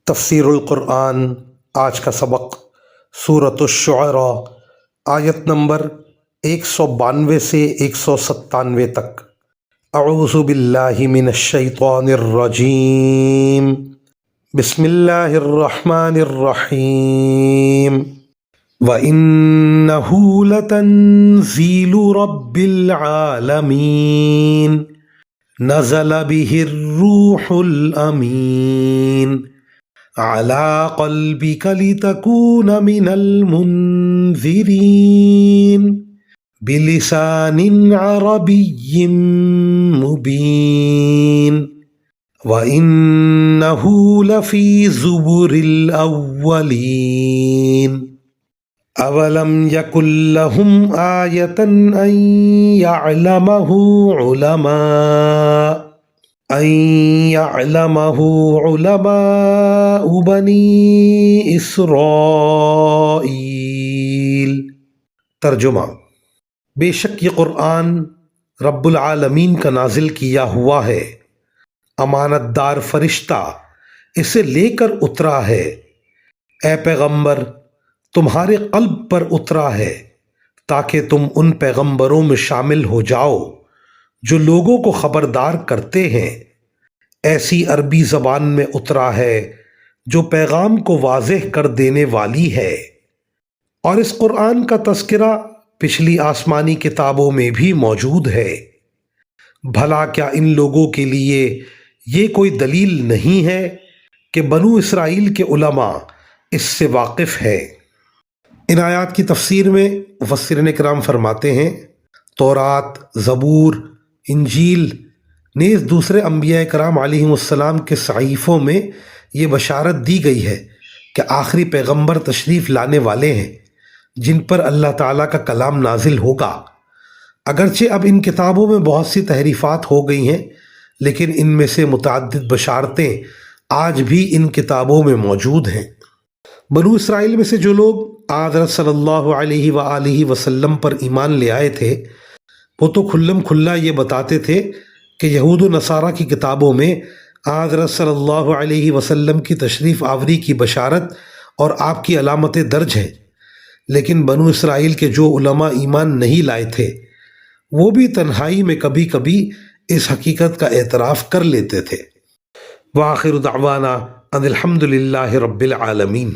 تفسیر القرآن آج کا سبق سورۃ الشعراء آیت نمبر 192 سے 197 تک۔ اعوذ باللہ من الشیطان الرجیم، بسم اللہ الرحمن الرحیم۔ وَإِنَّهُ لَتَنزِيلُ رَبِّ الْعَالَمِينَ نَزَلَ بِهِ الرُّوحُ الْأَمِينُ عَلَىٰ قَلْبِكَ لِتَكُونَ مِنَ الْمُنذِرِينَ بِلِسَانٍ عَرَبِيٍّ مُّبِينٍ وَإِنَّهُ لَفِي زُبُرِ الْأَوَّلِينَ أَوَلَمْ يَكُنْ لَهُمْ آيَةً أَنْ يَعْلَمَهُ عُلَمَاءُ بَنِي إِسْرَائِيلَ۔ ترجمہ: بے شک یہ قرآن رب العالمین کا نازل کیا ہوا ہے، امانت دار فرشتہ اسے لے کر اترا ہے۔ اے پیغمبر، تمہارے قلب پر اترا ہے تاکہ تم ان پیغمبروں میں شامل ہو جاؤ جو لوگوں کو خبردار کرتے ہیں۔ ایسی عربی زبان میں اترا ہے جو پیغام کو واضح کر دینے والی ہے، اور اس قرآن کا تذکرہ پچھلی آسمانی کتابوں میں بھی موجود ہے۔ بھلا کیا ان لوگوں کے لیے یہ کوئی دلیل نہیں ہے کہ بنو اسرائیل کے علماء اس سے واقف ہیں۔ ان آیات کی تفسیر میں مفسرین کرام فرماتے ہیں، تورات، زبور، انجیل نیز دوسرے انبیاء کرام علیہم السلام کے صحیفوں میں یہ بشارت دی گئی ہے کہ آخری پیغمبر تشریف لانے والے ہیں جن پر اللہ تعالیٰ کا کلام نازل ہوگا۔ اگرچہ اب ان کتابوں میں بہت سی تحریفات ہو گئی ہیں، لیکن ان میں سے متعدد بشارتیں آج بھی ان کتابوں میں موجود ہیں۔ بنو اسرائیل میں سے جو لوگ حضرت صلی اللہ علیہ وآلہ وسلم پر ایمان لے آئے تھے، وہ تو کھلم کھلا یہ بتاتے تھے کہ یہود و نصارہ کی کتابوں میں حضرت صلی اللہ علیہ وسلم کی تشریف آوری کی بشارت اور آپ کی علامتیں درج ہیں، لیکن بنو اسرائیل کے جو علماء ایمان نہیں لائے تھے وہ بھی تنہائی میں کبھی کبھی اس حقیقت کا اعتراف کر لیتے تھے۔ وآخر دعوانا ان الحمد للہ رب العالمین۔